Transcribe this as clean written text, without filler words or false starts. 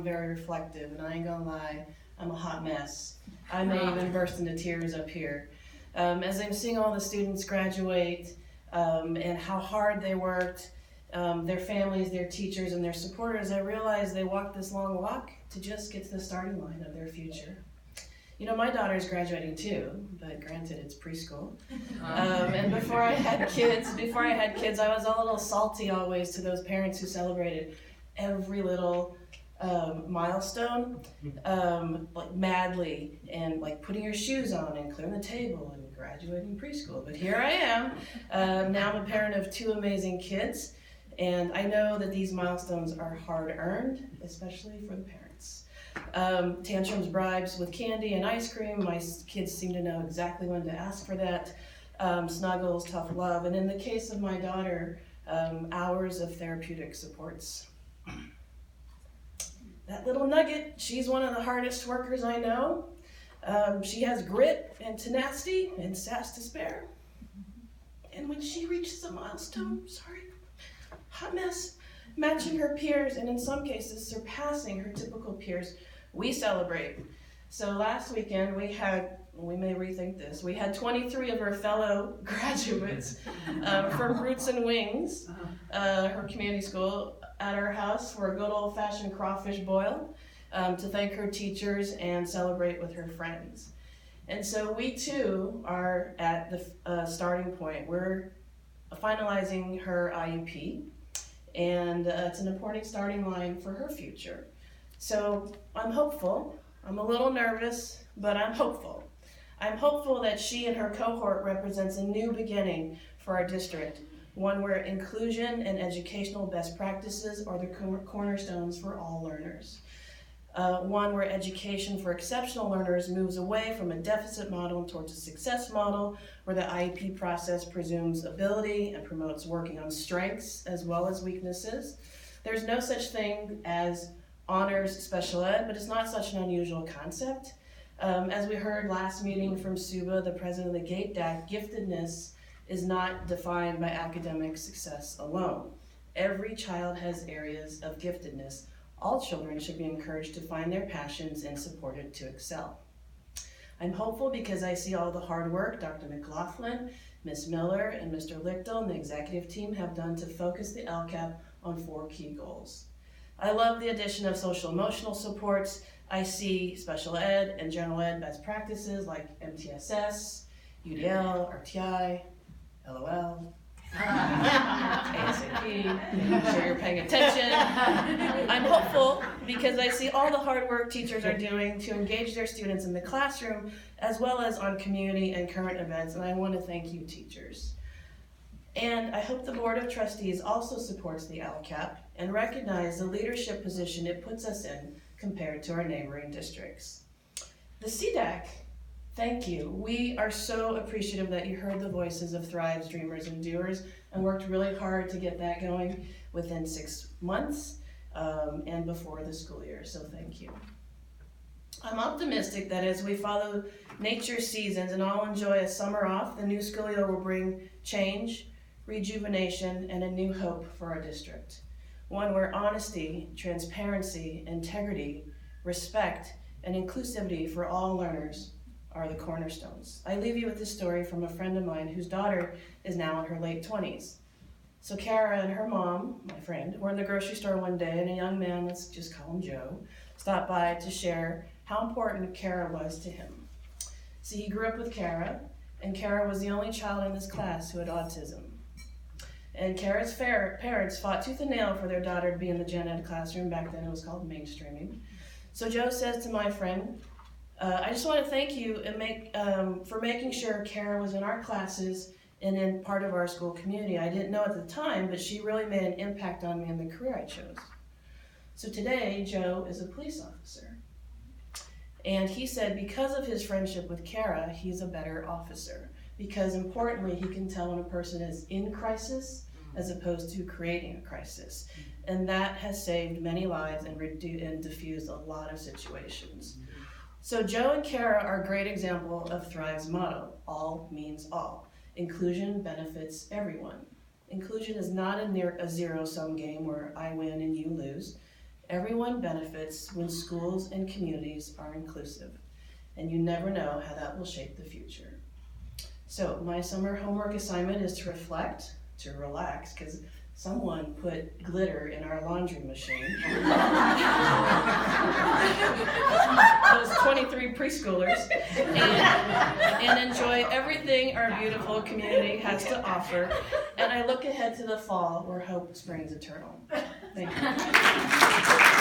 very reflective, and I ain't gonna lie, I'm a hot mess. I may even burst into tears up here. As I'm seeing all the students graduate, and how hard they worked, their families, their teachers, and their supporters, I realize they walked this long walk to just get to the starting line of their future. You know, my daughter's graduating too, but granted it's preschool. And before I had kids, I was a little salty always to those parents who celebrated every little milestone, like madly, and like putting your shoes on and clearing the table and graduating preschool. But here I am, now I'm a parent of 2 amazing kids, and I know that these milestones are hard earned, especially for the parents. Tantrums, bribes with candy and ice cream, my kids seem to know exactly when to ask for that. Snuggles, tough love, and in the case of my daughter, hours of therapeutic supports. That little nugget, she's one of the hardest workers I know. She has grit and tenacity and sass to spare. And when she reaches a milestone, hot mess, matching her peers, and in some cases surpassing her typical peers, we celebrate. So last weekend we may rethink this, we had 23 of our fellow graduates from Roots and Wings, her community school, at our house for a good old-fashioned crawfish boil, to thank her teachers and celebrate with her friends. And so we too are at the starting point. We're finalizing her IEP, and it's an important starting line for her future. So I'm hopeful. I'm a little nervous, but I'm hopeful. I'm hopeful that she and her cohort represents a new beginning for our district, one where inclusion and educational best practices are the cornerstones for all learners. One where education for exceptional learners moves away from a deficit model towards a success model, where the IEP process presumes ability and promotes working on strengths as well as weaknesses. There's no such thing as honors special ed, but it's not such an unusual concept. As we heard last meeting from Suba, the president of the GATE DAC, giftedness is not defined by academic success alone. Every child has areas of giftedness. All children should be encouraged to find their passions and supported to excel. I'm hopeful because I see all the hard work Dr. McLaughlin, Ms. Miller, and Mr. Lichtel and the executive team have done to focus the LCAP on 4 key goals. I love the addition of social emotional supports. I see special ed and general ed best practices like MTSS, UDL, RTI, LOL, ASAP, sure you're paying attention. I'm hopeful because I see all the hard work teachers are doing to engage their students in the classroom as well as on community and current events, and I want to thank you, teachers. And I hope the Board of Trustees also supports the LCAP and recognize the leadership position it puts us in compared to our neighboring districts. The CDAC, thank you. We are so appreciative that you heard the voices of Thrive's dreamers and doers and worked really hard to get that going within 6 months and before the school year, so thank you. I'm optimistic that as we follow nature's seasons and all enjoy a summer off, the new school year will bring change, rejuvenation, and a new hope for our district. One where honesty, transparency, integrity, respect, and inclusivity for all learners are the cornerstones. I leave you with this story from a friend of mine whose daughter is now in her late 20s. So Kara and her mom, my friend, were in the grocery store one day, and a young man, let's just call him Joe, stopped by to share how important Kara was to him. See, he grew up with Kara, and Kara was the only child in his class who had autism. And Kara's parents fought tooth and nail for their daughter to be in the gen ed classroom. Back then it was called mainstreaming. So Joe says to my friend, I just want to thank you and for making sure Kara was in our classes and in part of our school community. I didn't know at the time, but she really made an impact on me in the career I chose. So today, Joe is a police officer. And he said because of his friendship with Kara, he's a better officer. Because importantly, he can tell when a person is in crisis as opposed to creating a crisis. And that has saved many lives and diffused a lot of situations. So Joe and Kara are a great example of Thrive's motto, all means all. Inclusion benefits everyone. Inclusion is not a zero-sum game where I win and you lose. Everyone benefits when schools and communities are inclusive, and you never know how that will shape the future. So my summer homework assignment is to reflect, to relax, because someone put glitter in our laundry machine. Those 23 preschoolers. And enjoy everything our beautiful community has to offer. And I look ahead to the fall where hope springs eternal. Thank you.